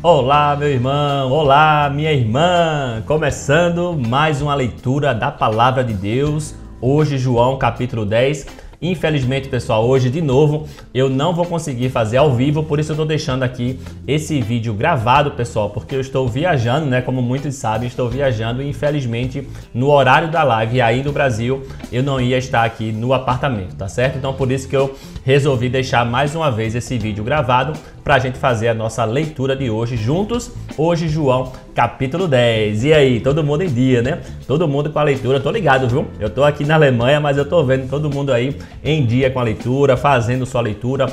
Olá, meu irmão, olá, minha irmã! Começando mais uma leitura da Palavra de Deus, hoje João capítulo 10. Infelizmente, pessoal, hoje de novo eu não vou conseguir fazer ao vivo, por isso eu estou deixando aqui esse vídeo gravado, pessoal, porque eu estou viajando, né? Como muitos sabem, estou viajando e infelizmente no horário da live aí no Brasil eu não ia estar aqui no apartamento, tá certo? Então por isso que eu resolvi deixar mais uma vez esse vídeo gravado para a gente fazer a nossa leitura de hoje juntos. Hoje João capítulo 10. E aí, todo mundo em dia, né? Todo mundo com a leitura, tô ligado, viu? Eu tô aqui na Alemanha, mas eu tô vendo todo mundo aí em dia com a leitura, fazendo sua leitura,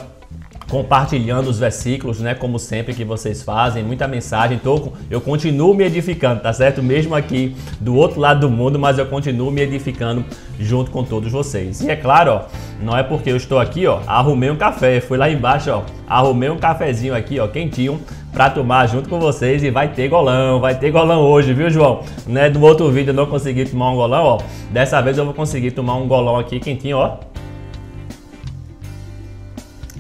compartilhando os versículos, né? Como sempre que vocês fazem, muita mensagem. Eu continuo me edificando, tá certo? Mesmo aqui do outro lado do mundo, mas eu continuo me edificando junto com todos vocês. E é claro, ó, não é porque eu estou aqui, ó, arrumei um café, fui lá embaixo, ó, arrumei um cafezinho aqui, ó, quentinho, para tomar junto com vocês e vai ter golão hoje, viu, João? Né? No outro vídeo eu não consegui tomar um golão, ó. Dessa vez eu vou conseguir tomar um golão aqui quentinho, ó.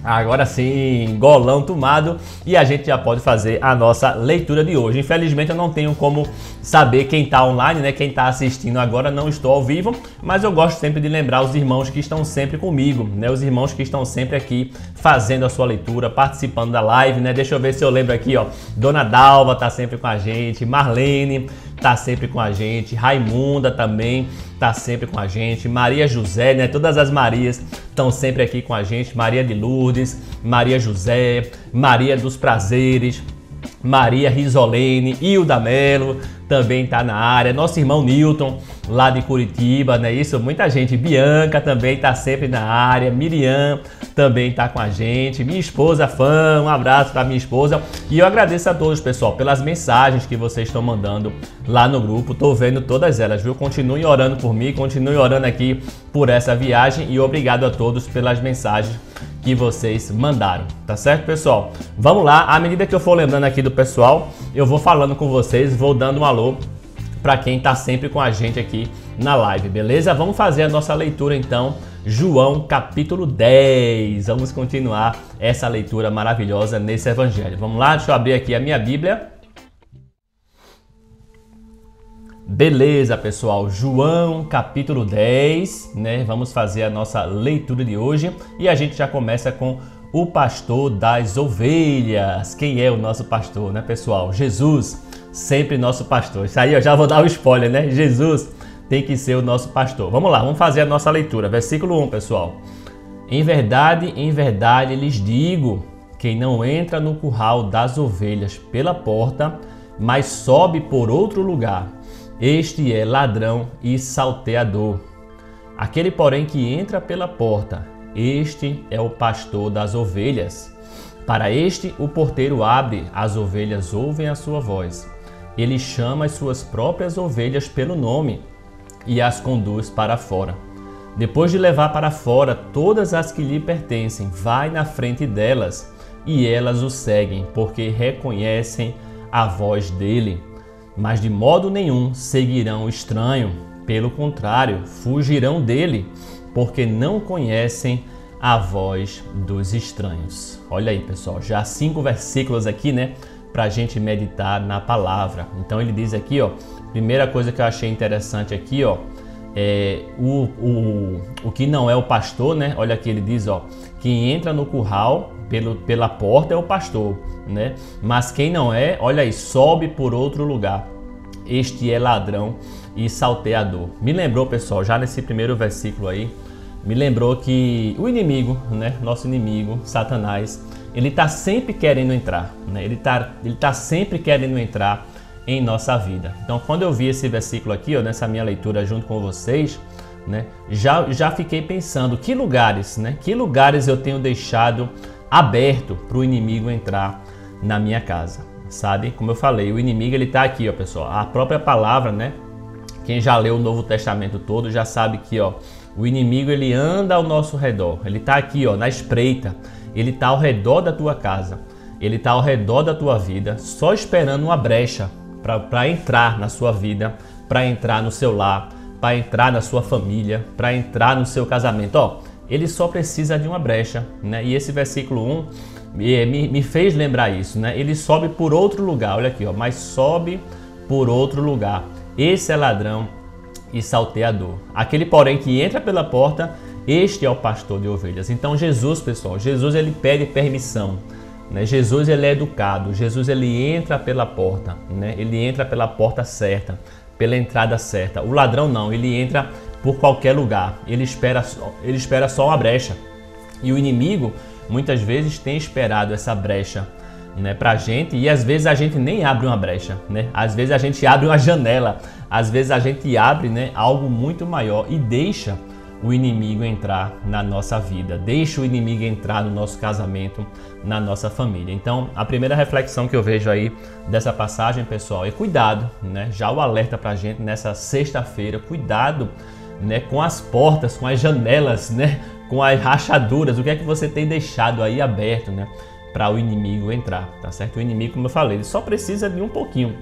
Agora sim, golão tomado e a gente já pode fazer a nossa leitura de hoje. Infelizmente eu não tenho como saber quem está online, né? Quem está assistindo agora, não estou ao vivo, mas eu gosto sempre de lembrar os irmãos que estão sempre comigo, né? Os irmãos que estão sempre aqui fazendo a sua leitura, participando da live, né? Deixa eu ver se eu lembro aqui, ó. Dona Dalva tá sempre com a gente, Marlene tá sempre com a gente, Raimunda também tá sempre com a gente, Maria José, né? Todas as Marias estão sempre aqui com a gente, Maria de Lourdes, Maria José, Maria dos Prazeres, Maria Risolene, Hilda Melo também tá na área, nosso irmão Newton lá de Curitiba, né? Isso, muita gente, Bianca também tá sempre na área, Miriam também tá com a gente, minha esposa fã, um abraço para minha esposa e eu agradeço a todos, pessoal, pelas mensagens que vocês estão mandando lá no grupo, tô vendo todas elas, viu? Continuem orando por mim, continuem orando aqui por essa viagem e obrigado a todos pelas mensagens que vocês mandaram, tá certo, pessoal? Vamos lá, à medida que eu for lembrando aqui do pessoal, eu vou falando com vocês, vou dando um alô para quem tá sempre com a gente aqui na live, beleza? Vamos fazer a nossa leitura então, João capítulo 10. Vamos continuar essa leitura maravilhosa nesse evangelho. Vamos lá, deixa eu abrir aqui a minha Bíblia. Beleza, pessoal, João capítulo 10, né? Vamos fazer a nossa leitura de hoje e a gente já começa com o pastor das ovelhas. Quem é o nosso pastor, né, pessoal? Jesus, sempre nosso pastor. Isso aí eu já vou dar o spoiler, né? Jesus tem que ser o nosso pastor. Vamos lá, vamos fazer a nossa leitura. Versículo 1, pessoal. Em verdade lhes digo, quem não entra no curral das ovelhas pela porta, mas sobe por outro lugar, este é ladrão e salteador. Aquele, porém, que entra pela porta, este é o pastor das ovelhas. Para este o porteiro abre, as ovelhas ouvem a sua voz. Ele chama as suas próprias ovelhas pelo nome e as conduz para fora. Depois de levar para fora todas as que lhe pertencem, vai na frente delas, e elas o seguem, porque reconhecem a voz dele. Mas de modo nenhum seguirão o estranho, pelo contrário, fugirão dele, porque não conhecem a voz dos estranhos. Olha aí, pessoal, já 5 versículos aqui, né, para a gente meditar na palavra. Então ele diz aqui, ó, primeira coisa que eu achei interessante aqui, ó, é o que não é o pastor, né? Olha aqui, ele diz, ó, quem entra no curral pela porta é o pastor, né? Mas quem não é, olha aí, sobe por outro lugar. Este é ladrão e salteador. Me lembrou, pessoal, já nesse primeiro versículo aí, me lembrou que o inimigo, né? Nosso inimigo, Satanás, ele tá sempre querendo entrar, né? Ele tá sempre querendo entrar em nossa vida. Então, quando eu vi esse versículo aqui, ó, nessa minha leitura junto com vocês, né? Já fiquei pensando que lugares, né? Que lugares eu tenho deixado aberto para o inimigo entrar na minha casa, sabe? Como eu falei, o inimigo ele tá aqui, ó, pessoal. A própria palavra, né? Quem já leu o Novo Testamento todo já sabe que, ó, o inimigo ele anda ao nosso redor. Ele tá aqui, ó, na espreita. Ele tá ao redor da tua casa. Ele tá ao redor da tua vida, só esperando uma brecha para entrar na sua vida, para entrar no seu lar, para entrar na sua família, para entrar no seu casamento. Ó, ele só precisa de uma brecha, né? E esse versículo 1 me fez lembrar isso, né? Ele sobe por outro lugar, olha aqui, ó, mas sobe por outro lugar. Esse é ladrão e salteador. Aquele, porém, que entra pela porta, este é o pastor de ovelhas. Então Jesus, pessoal, Jesus ele pede permissão, né? Jesus ele é educado, Jesus ele entra pela porta, né? Ele entra pela porta certa, pela entrada certa. O ladrão não, ele entra por qualquer lugar, ele espera só uma brecha. E o inimigo muitas vezes tem esperado essa brecha, né, pra gente, e às vezes a gente nem abre uma brecha, né? Às vezes a gente abre uma janela, às vezes a gente abre, né, algo muito maior e deixa o inimigo entrar na nossa vida, deixa o inimigo entrar no nosso casamento, na nossa família. Então, a primeira reflexão que eu vejo aí dessa passagem, pessoal, é cuidado, né? Já o alerta pra gente nessa sexta-feira, cuidado, né, com as portas, com as janelas, né, com as rachaduras, o que é que você tem deixado aí aberto, né, para o inimigo entrar, tá certo? O inimigo, como eu falei, ele só precisa de um pouquinho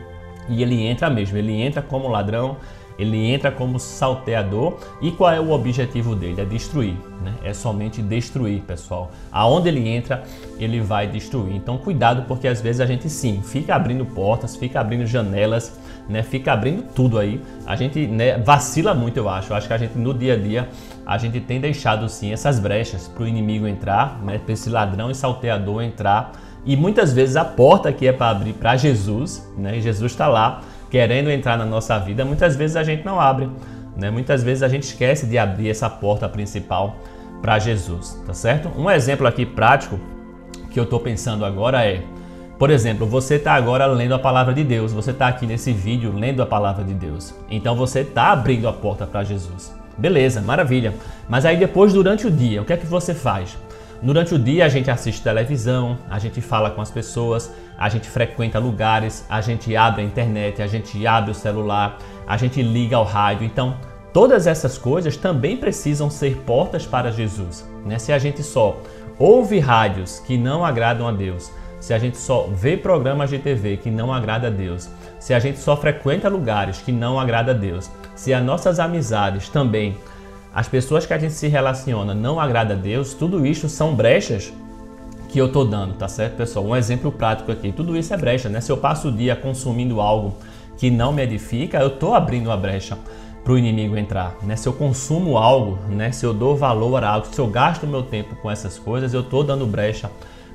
e ele entra mesmo, ele entra como ladrão, ele entra como salteador. E qual é o objetivo dele? É destruir, né? É somente destruir, pessoal. Aonde ele entra, ele vai destruir. Então cuidado, porque às vezes a gente sim, fica abrindo portas, fica abrindo janelas, né? Fica abrindo tudo aí. A gente, né, vacila muito, eu acho. Eu acho que a gente no dia a dia, a gente tem deixado sim essas brechas para o inimigo entrar, né? Para esse ladrão e salteador entrar. E muitas vezes a porta que é para abrir para Jesus, né? Jesus está lá querendo entrar na nossa vida, muitas vezes a gente não abre, né? Muitas vezes a gente esquece de abrir essa porta principal para Jesus, tá certo? Um exemplo aqui prático que eu estou pensando agora é, por exemplo, você está agora lendo a palavra de Deus, você está aqui nesse vídeo lendo a palavra de Deus, então você está abrindo a porta para Jesus. Beleza, maravilha. Mas aí depois, durante o dia, o que é que você faz? Durante o dia a gente assiste televisão, a gente fala com as pessoas, a gente frequenta lugares, a gente abre a internet, a gente abre o celular, a gente liga ao rádio. Então, todas essas coisas também precisam ser portas para Jesus, né? Se a gente só ouve rádios que não agradam a Deus, se a gente só vê programas de TV que não agradam a Deus, se a gente só frequenta lugares que não agradam a Deus, se as nossas amizades também, as pessoas que a gente se relaciona não agrada a Deus, tudo isso são brechas que eu tô dando, tá certo, pessoal? Um exemplo prático aqui, tudo isso é brecha, né? Se eu passo o dia consumindo algo que não me edifica, eu tô abrindo uma brecha para o inimigo entrar, né? Se eu consumo algo, né? Se eu dou valor a algo, se eu gasto meu tempo com essas coisas, eu tô dando brecha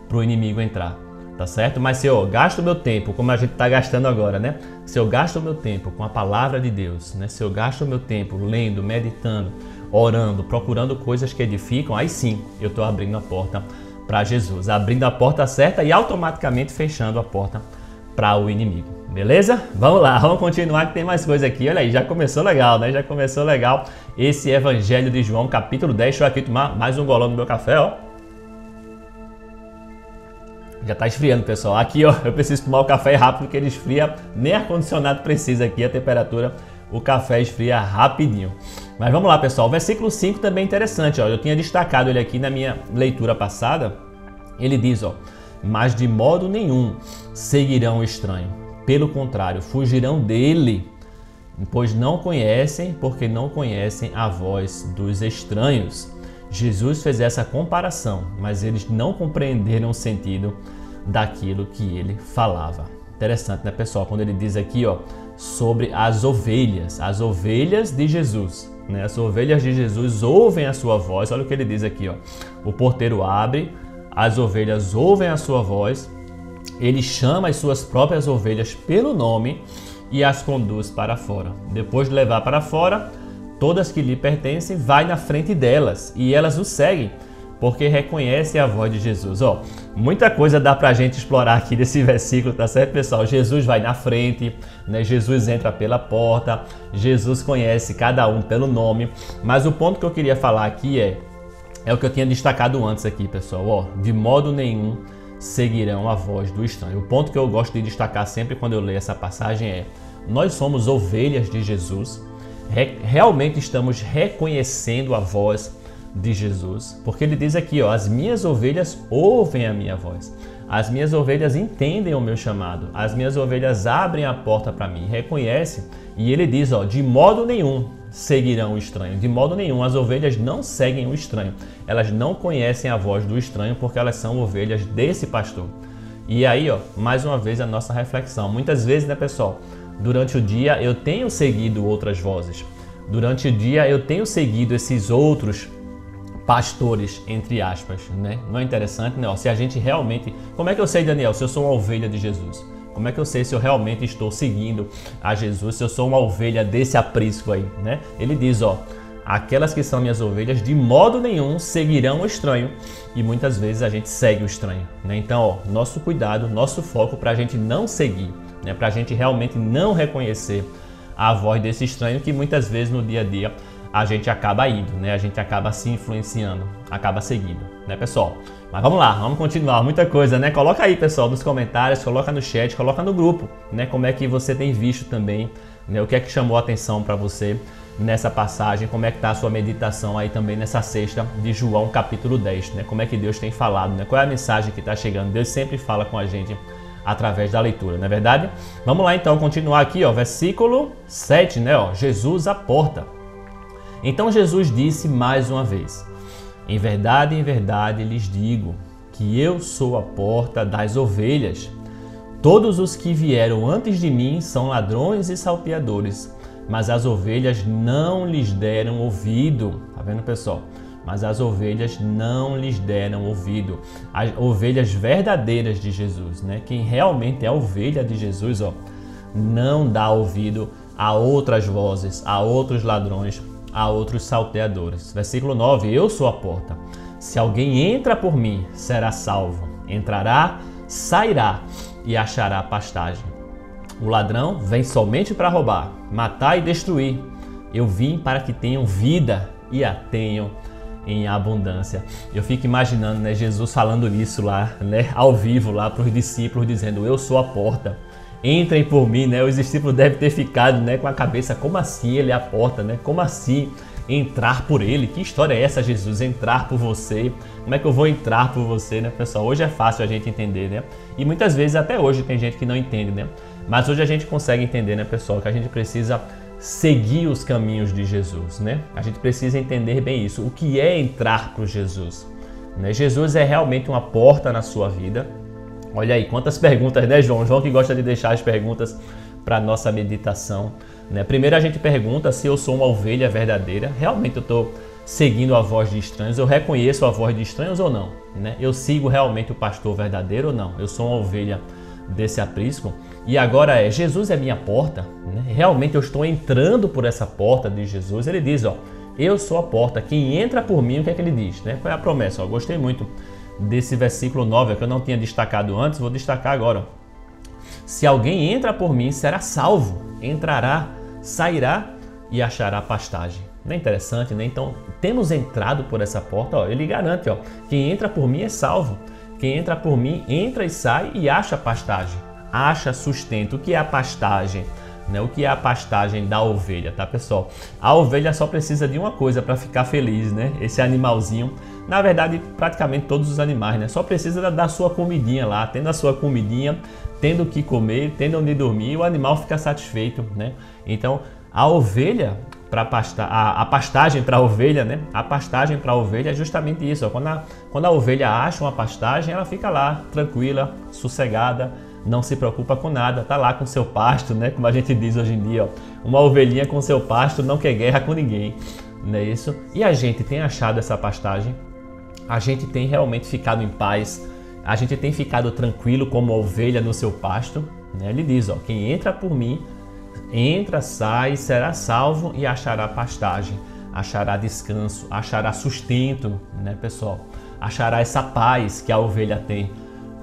para o inimigo entrar, tá certo? Mas se eu gasto meu tempo, como a gente tá gastando agora, né? Se eu gasto meu tempo com a palavra de Deus, né? Se eu gasto meu tempo lendo, meditando, orando, procurando coisas que edificam, aí sim eu estou abrindo a porta para Jesus, abrindo a porta certa e automaticamente fechando a porta para o inimigo, beleza? Vamos lá, vamos continuar que tem mais coisa aqui. Olha aí, já começou legal, né? Já começou legal esse Evangelho de João, capítulo 10. Deixa eu aqui tomar mais um golão do meu café, ó. Já tá esfriando, pessoal. Aqui, ó, eu preciso tomar o café rápido porque ele esfria, nem ar-condicionado precisa aqui, a temperatura, o café esfria rapidinho. Mas vamos lá, pessoal. O versículo 5 também é interessante, ó. Eu tinha destacado ele aqui na minha leitura passada. Ele diz, ó: mas de modo nenhum seguirão o estranho. Pelo contrário, fugirão dele, pois não conhecem, porque não conhecem a voz dos estranhos. Jesus fez essa comparação, mas eles não compreenderam o sentido daquilo que ele falava. Interessante, né, pessoal? Quando ele diz aqui, ó, sobre as ovelhas de Jesus, né? As ovelhas de Jesus ouvem a sua voz. Olha o que ele diz aqui, ó: o porteiro abre, as ovelhas ouvem a sua voz, ele chama as suas próprias ovelhas pelo nome e as conduz para fora. Depois de levar para fora, todas que lhe pertencem, vai na frente delas e elas o seguem, porque reconhecem a voz de Jesus. Ó, muita coisa dá pra gente explorar aqui desse versículo, tá certo, pessoal? Jesus vai na frente, né? Jesus entra pela porta, Jesus conhece cada um pelo nome, mas o ponto que eu queria falar aqui é o que eu tinha destacado antes aqui, pessoal. Ó, de modo nenhum seguirão a voz do estranho. O ponto que eu gosto de destacar sempre quando eu leio essa passagem é: nós somos ovelhas de Jesus, realmente estamos reconhecendo a voz de Jesus, porque ele diz aqui, ó: as minhas ovelhas ouvem a minha voz. As minhas ovelhas entendem o meu chamado. As minhas ovelhas abrem a porta para mim, reconhecem. E ele diz, ó, de modo nenhum seguirão o estranho. De modo nenhum, as ovelhas não seguem o estranho. Elas não conhecem a voz do estranho porque elas são ovelhas desse pastor. E aí, ó, mais uma vez a nossa reflexão. Muitas vezes, né, pessoal, durante o dia eu tenho seguido outras vozes. Durante o dia eu tenho seguido esses outros pastores, entre aspas, né? Não é interessante, né? Ó, se a gente realmente... Como é que eu sei, Daniel, se eu sou uma ovelha de Jesus? Como é que eu sei se eu realmente estou seguindo a Jesus, se eu sou uma ovelha desse aprisco aí, né? Ele diz, ó, aquelas que são minhas ovelhas de modo nenhum seguirão o estranho, e muitas vezes a gente segue o estranho, né? Então, ó, nosso cuidado, nosso foco para a gente não seguir, né? Para a gente realmente não reconhecer a voz desse estranho que muitas vezes no dia a dia a gente acaba indo, né? A gente acaba se influenciando, acaba seguindo, né, pessoal? Mas vamos lá, vamos continuar, muita coisa, né? Coloca aí, pessoal, nos comentários, coloca no chat, coloca no grupo, né? Como é que você tem visto também, né? O que é que chamou a atenção para você nessa passagem, como é que está a sua meditação aí também nessa sexta de João capítulo 10, né? Como é que Deus tem falado, né? Qual é a mensagem que está chegando? Deus sempre fala com a gente através da leitura, não é verdade? Vamos lá então, continuar aqui, ó, versículo 7, né? Ó, Jesus à porta. Então Jesus disse mais uma vez, em verdade lhes digo, que eu sou a porta das ovelhas. Todos os que vieram antes de mim são ladrões e salteadores, mas as ovelhas não lhes deram ouvido. Tá vendo, pessoal? Mas as ovelhas não lhes deram ouvido. As ovelhas verdadeiras de Jesus, né? Quem realmente é a ovelha de Jesus, ó, não dá ouvido a outras vozes, a outros ladrões, a outros salteadores. Versículo 9, eu sou a porta. Se alguém entra por mim, será salvo. Entrará, sairá e achará pastagem. O ladrão vem somente para roubar, matar e destruir. Eu vim para que tenham vida e a tenham em abundância. Eu fico imaginando, né, Jesus falando isso lá, né, ao vivo lá para os discípulos, dizendo, eu sou a porta. Entrem por mim, né? Os discípulos devem ter ficado, né, com a cabeça, como assim ele é a porta, né? Como assim entrar por ele? Que história é essa, Jesus? Entrar por você? Como é que eu vou entrar por você, né, pessoal? Hoje é fácil a gente entender, né? E muitas vezes até hoje tem gente que não entende, né? Mas hoje a gente consegue entender, né, pessoal, que a gente precisa seguir os caminhos de Jesus, né? A gente precisa entender bem isso. O que é entrar por Jesus? Né? Jesus é realmente uma porta na sua vida. Olha aí, quantas perguntas, né, João? João que gosta de deixar as perguntas para a nossa meditação, né? Primeiro a gente pergunta se eu sou uma ovelha verdadeira. Realmente eu estou seguindo a voz de estranhos? Eu reconheço a voz de estranhos ou não? Né? Eu sigo realmente o pastor verdadeiro ou não? Eu sou uma ovelha desse aprisco? E agora Jesus é minha porta? Né? Realmente eu estou entrando por essa porta de Jesus? Ele diz, ó, eu sou a porta. Quem entra por mim, o que é que ele diz? Né? Qual é a promessa? Ó, gostei muito desse versículo 9, que eu não tinha destacado antes, vou destacar agora. Se alguém entra por mim, será salvo. Entrará, sairá e achará pastagem. Não é interessante, né? Então, temos entrado por essa porta, ó, ele garante, ó, quem entra por mim é salvo. Quem entra por mim, entra e sai e acha pastagem. Acha sustento. O que é a pastagem? Né? O que é a pastagem da ovelha, tá, pessoal? A ovelha só precisa de uma coisa para ficar feliz, né? Esse animalzinho, na verdade, praticamente todos os animais, né? Só precisa da sua comidinha lá, tendo a sua comidinha, tendo o que comer, tendo onde dormir, o animal fica satisfeito, né? Então, a ovelha para pastar, a pastagem para a ovelha, né? A pastagem para a ovelha é justamente isso, ó. Quando a ovelha acha uma pastagem, ela fica lá tranquila, sossegada, não se preocupa com nada, tá lá com seu pasto, né? Como a gente diz hoje em dia, ó, uma ovelhinha com seu pasto não quer guerra com ninguém, não é isso? E a gente tem achado essa pastagem, a gente tem realmente ficado em paz, a gente tem ficado tranquilo como a ovelha no seu pasto, né? Ele diz, ó, quem entra por mim, entra, sai, será salvo e achará pastagem, achará descanso, achará sustento, né, pessoal? Achará essa paz que a ovelha tem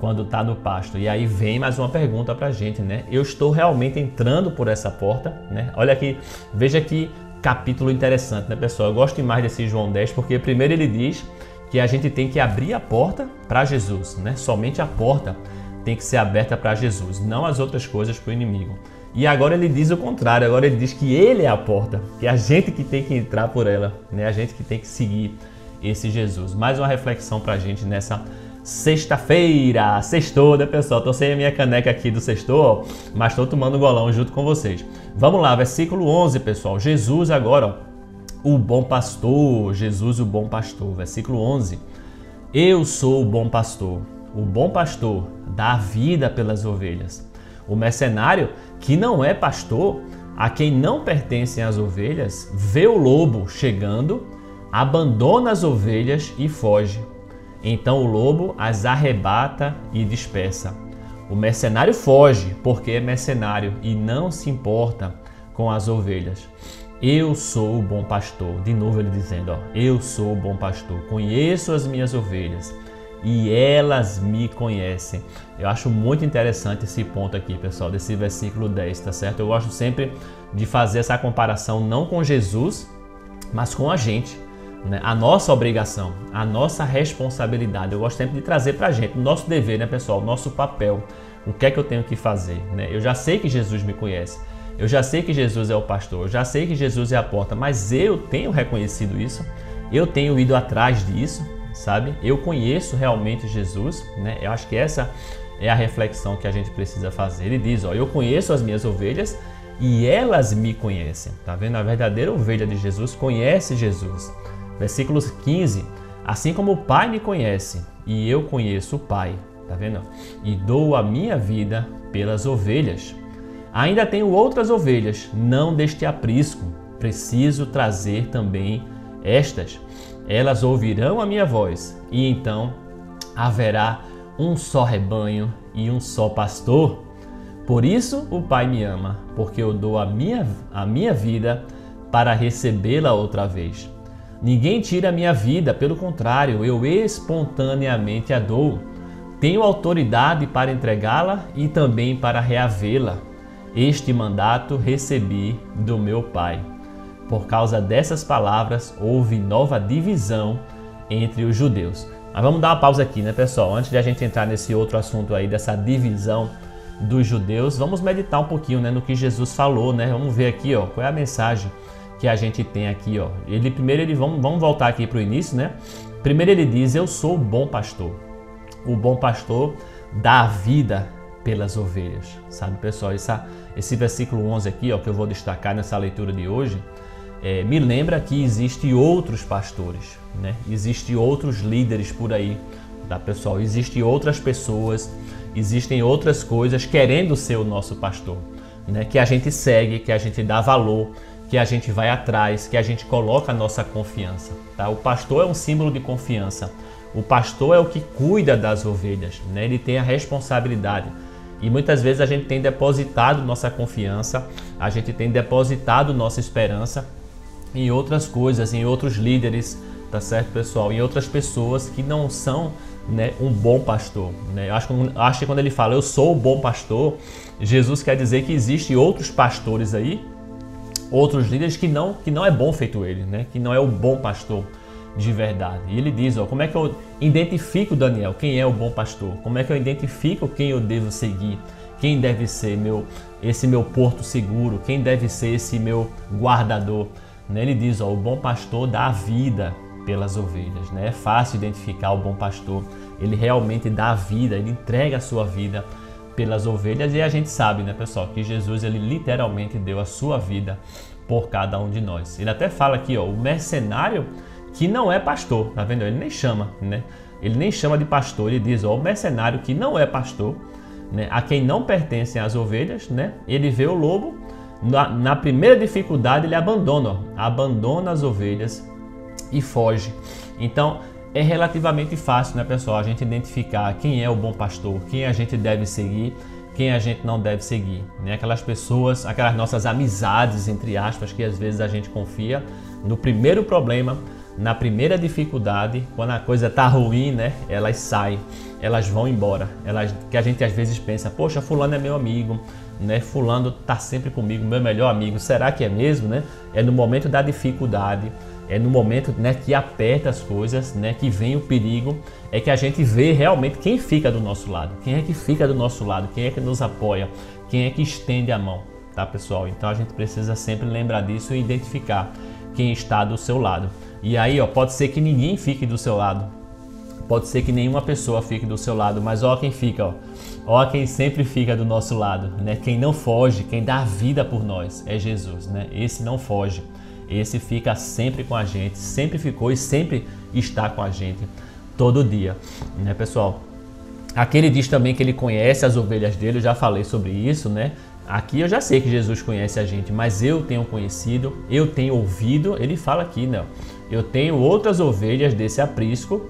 quando está no pasto. E aí vem mais uma pergunta para a gente, né? Eu estou realmente entrando por essa porta, né? Olha aqui, veja que capítulo interessante, né, pessoal? Eu gosto demais desse João 10, porque primeiro ele diz que a gente tem que abrir a porta para Jesus, né? Somente a porta tem que ser aberta para Jesus, não as outras coisas para o inimigo. E agora ele diz o contrário, agora ele diz que ele é a porta, que é a gente que tem que entrar por ela, né? A gente que tem que seguir esse Jesus. Mais uma reflexão para a gente nessa Sexta-feira, sextou, né, pessoal? Tô sem a minha caneca aqui do sextou, mas tô tomando um golão junto com vocês. Vamos lá, versículo 11, pessoal. Jesus agora, ó, o bom pastor, Jesus o bom pastor. Versículo 11. Eu sou o bom pastor. O bom pastor dá a vida pelas ovelhas. O mercenário, que não é pastor, a quem não pertencem as ovelhas, vê o lobo chegando, abandona as ovelhas e foge. Então o lobo as arrebata e dispersa. O mercenário foge porque é mercenário e não se importa com as ovelhas. Eu sou o bom pastor. De novo ele dizendo, ó, eu sou o bom pastor. Conheço as minhas ovelhas e elas me conhecem. Eu acho muito interessante esse ponto aqui, pessoal, desse versículo 10, tá certo? Eu gosto sempre de fazer essa comparação não com Jesus, mas com a gente, né? A nossa obrigação, a nossa responsabilidade. Eu gosto sempre de trazer pra gente o nosso dever, né, pessoal? O nosso papel. O que é que eu tenho que fazer, né? Eu já sei que Jesus me conhece. Eu já sei que Jesus é o pastor. Eu já sei que Jesus é a porta, mas eu tenho reconhecido isso. Eu tenho ido atrás disso, sabe? Eu conheço realmente Jesus, né? Eu acho que essa é a reflexão que a gente precisa fazer. Ele diz, ó, eu conheço as minhas ovelhas e elas me conhecem. Tá vendo? A verdadeira ovelha de Jesus conhece Jesus. Versículo 15. Assim como o Pai me conhece e eu conheço o Pai, tá vendo? E dou a minha vida pelas ovelhas. Ainda tenho outras ovelhas, não deste aprisco. Preciso trazer também estas. Elas ouvirão a minha voz e então haverá um só rebanho e um só pastor. Por isso o Pai me ama, porque eu dou a minha vida para recebê-la outra vez. Ninguém tira a minha vida, pelo contrário, eu espontaneamente a dou. Tenho autoridade para entregá-la e também para reavê-la. Este mandato recebi do meu Pai. Por causa dessas palavras, houve nova divisão entre os judeus. Mas vamos dar uma pausa aqui, né, pessoal? Antes de a gente entrar nesse outro assunto aí, dessa divisão dos judeus, vamos meditar um pouquinho, né, no que Jesus falou, né? Vamos ver aqui, ó, qual é a mensagem que a gente tem aqui, ó. Vamos voltar aqui para o início, né? Primeiro ele diz, eu sou o bom pastor. O bom pastor dá a vida pelas ovelhas, sabe, pessoal? Esse versículo 11 aqui, ó, que eu vou destacar nessa leitura de hoje, me lembra que existem outros pastores, né? Existem outros líderes por aí, tá, pessoal? Existem outras pessoas, existem outras coisas querendo ser o nosso pastor, né? Que a gente segue, que a gente dá valor, que a gente vai atrás, que a gente coloca a nossa confiança, tá? O pastor é um símbolo de confiança. O pastor é o que cuida das ovelhas, né? Ele tem a responsabilidade. E muitas vezes a gente tem depositado nossa confiança, a gente tem depositado nossa esperança em outras coisas, em outros líderes, tá certo, pessoal? Em outras pessoas que não são, né, um bom pastor, né? Eu acho que quando ele fala, eu sou o bom pastor, Jesus quer dizer que existem outros pastores aí, outros líderes que não é bom feito ele, né? Que não é o bom pastor de verdade. E ele diz, ó, como é que eu identifico, Daniel, quem é o bom pastor? Como é que eu identifico quem eu devo seguir? Quem deve ser esse meu porto seguro? Quem deve ser esse meu guardador? Né? Ele diz, ó, o bom pastor dá a vida pelas ovelhas, né? É fácil identificar o bom pastor. Ele realmente dá a vida, ele entrega a sua vida pelas ovelhas e a gente sabe, né, pessoal, que Jesus, ele literalmente deu a sua vida por cada um de nós. Ele até fala aqui, ó, o mercenário que não é pastor, tá vendo? Ele nem chama, né? Ele nem chama de pastor, ele diz, ó, o mercenário que não é pastor, né, a quem não pertencem as ovelhas, né? Ele vê o lobo, na primeira dificuldade ele abandona as ovelhas e foge. Então, é relativamente fácil, né, pessoal, a gente identificar quem é o bom pastor, quem a gente deve seguir, quem a gente não deve seguir, né? Aquelas pessoas, aquelas nossas amizades, entre aspas, que às vezes a gente confia no primeiro problema, na primeira dificuldade, quando a coisa tá ruim, né? Elas saem, elas vão embora. Que a gente às vezes pensa, poxa, fulano é meu amigo, né? Fulano tá sempre comigo, meu melhor amigo. Será que é mesmo, né? É no momento da dificuldade, é no momento, né, que aperta as coisas, né, que vem o perigo, é que a gente vê realmente quem fica do nosso lado. Quem é que fica do nosso lado? Quem é que nos apoia? Quem é que estende a mão? Tá, pessoal? Então a gente precisa sempre lembrar disso e identificar quem está do seu lado. E aí, ó, pode ser que ninguém fique do seu lado. Pode ser que nenhuma pessoa fique do seu lado, mas ó quem fica, ó. Ó quem sempre fica do nosso lado, né? Quem não foge, quem dá a vida por nós é Jesus, né? Esse não foge, esse fica sempre com a gente, sempre ficou e sempre está com a gente todo dia, né, pessoal? Aqui ele diz também que ele conhece as ovelhas dele, eu já falei sobre isso, né? Aqui eu já sei que Jesus conhece a gente, mas eu tenho conhecido, eu tenho ouvido, ele fala aqui, né? Eu tenho outras ovelhas desse aprisco,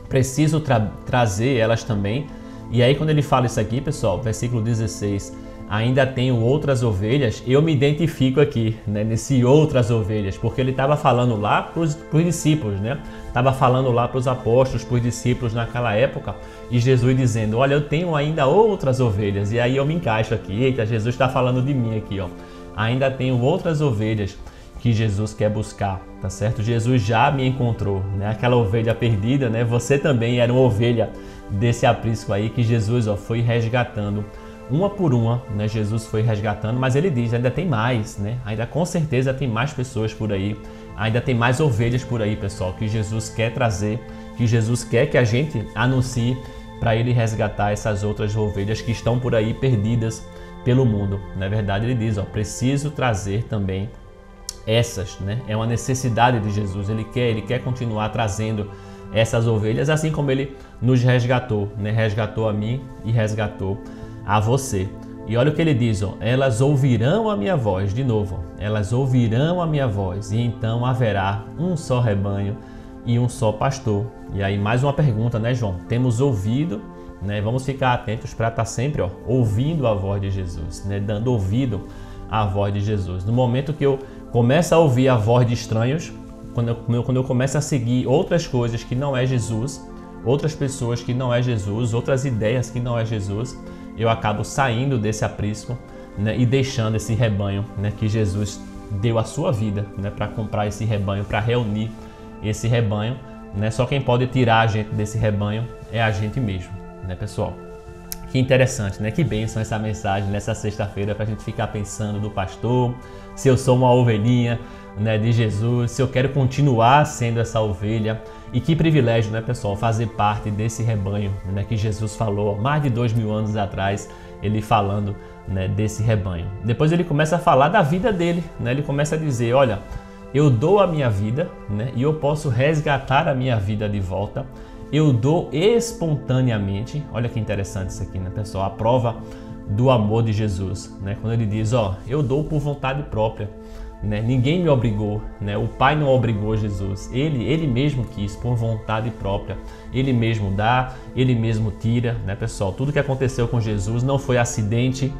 preciso trazer elas também. E aí quando ele fala isso aqui, pessoal, versículo 16, ainda tenho outras ovelhas, eu me identifico aqui, né, nesse outras ovelhas, porque ele estava falando lá para os discípulos, né? Estava falando lá para os apóstolos, para os discípulos naquela época, e Jesus dizendo, olha, eu tenho ainda outras ovelhas, e aí eu me encaixo aqui, eita, Jesus está falando de mim aqui, ó. Ainda tenho outras ovelhas que Jesus quer buscar, tá certo? Jesus já me encontrou, né? Aquela ovelha perdida, né? Você também era uma ovelha desse aprisco aí que Jesus, ó, foi resgatando uma por uma, né? Jesus foi resgatando, mas ele diz, ainda tem mais, né? Ainda com certeza tem mais pessoas por aí, ainda tem mais ovelhas por aí, pessoal, que Jesus quer trazer, que Jesus quer que a gente anuncie para ele resgatar essas outras ovelhas que estão por aí perdidas pelo mundo. Na verdade, ele diz, ó, preciso trazer também essas, né? É uma necessidade de Jesus, ele quer continuar trazendo essas ovelhas, assim como ele nos resgatou, né? Resgatou a mim e resgatou a você. E olha o que ele diz, ó, elas ouvirão a minha voz, de novo, elas ouvirão a minha voz, e então haverá um só rebanho e um só pastor. E aí mais uma pergunta, né, João? Temos ouvido, né? Vamos ficar atentos para estar sempre, ó, ouvindo a voz de Jesus, né? Dando ouvido à voz de Jesus. No momento que eu começo a ouvir a voz de estranhos, quando eu começo a seguir outras coisas que não é Jesus, outras pessoas que não é Jesus, outras ideias que não é Jesus, eu acabo saindo desse aprisco, né, e deixando esse rebanho, né, que Jesus deu a sua vida, né, para comprar esse rebanho, para reunir esse rebanho, né? Só quem pode tirar a gente desse rebanho é a gente mesmo, né, pessoal? Que interessante, né? Que bênção essa mensagem nessa sexta-feira para a gente ficar pensando do pastor, se eu sou uma ovelhinha, né, de Jesus, se eu quero continuar sendo essa ovelha. E que privilégio, né, pessoal, fazer parte desse rebanho, né, que Jesus falou mais de 2000 anos atrás, ele falando, né, desse rebanho. Depois ele começa a falar da vida dele, né? Ele começa a dizer, olha, eu dou a minha vida, né, e eu posso resgatar a minha vida de volta. Eu dou espontaneamente. Olha que interessante isso aqui, né, pessoal? A prova do amor de Jesus, né? Quando ele diz, ó, eu dou por vontade própria, né? Ninguém me obrigou, né? O Pai não obrigou Jesus. Ele mesmo quis, por vontade própria. Ele mesmo dá, ele mesmo tira, né, pessoal? Tudo que aconteceu com Jesus não foi acidente,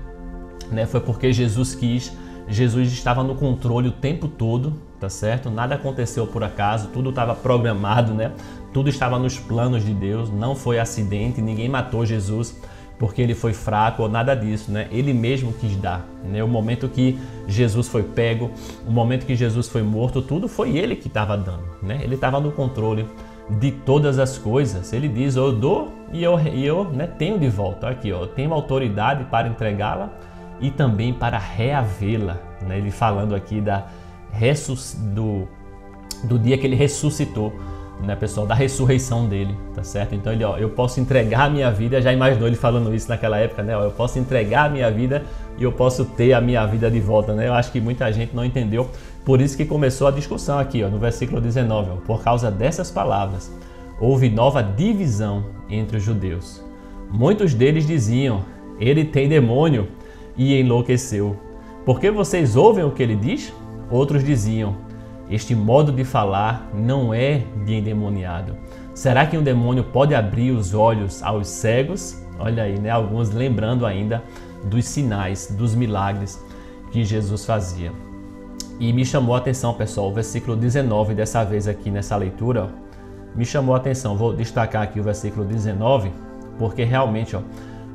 né? Foi porque Jesus quis. Jesus estava no controle o tempo todo, tá certo? Nada aconteceu por acaso, tudo estava programado, né? Tudo estava nos planos de Deus, não foi acidente, ninguém matou Jesus porque ele foi fraco ou nada disso, né? Ele mesmo quis dar, né? O momento que Jesus foi pego, o momento que Jesus foi morto, tudo foi ele que estava dando, né? Ele estava no controle de todas as coisas. Ele diz, eu dou e eu né, tenho de volta. Aqui, ó, eu tenho autoridade para entregá-la e também para reavê-la, né? Ele falando aqui do dia que ele ressuscitou, né, pessoal, da ressurreição dele, tá certo? Então ele, ó, eu posso entregar a minha vida, já imaginou ele falando isso naquela época, né? Ó, eu posso entregar a minha vida e eu posso ter a minha vida de volta, né? Eu acho que muita gente não entendeu, por isso que começou a discussão aqui, ó, no versículo 19, ó, por causa dessas palavras, houve nova divisão entre os judeus. Muitos deles diziam, ele tem demônio, e enlouqueceu. Por que vocês ouvem o que ele diz? Outros diziam, este modo de falar não é de endemoniado. Será que um demônio pode abrir os olhos aos cegos? Olha aí, né? Alguns lembrando ainda dos sinais, dos milagres que Jesus fazia. E me chamou a atenção, pessoal, o versículo 19 dessa vez aqui nessa leitura, ó, me chamou a atenção. Vou destacar aqui o versículo 19, porque realmente, ó,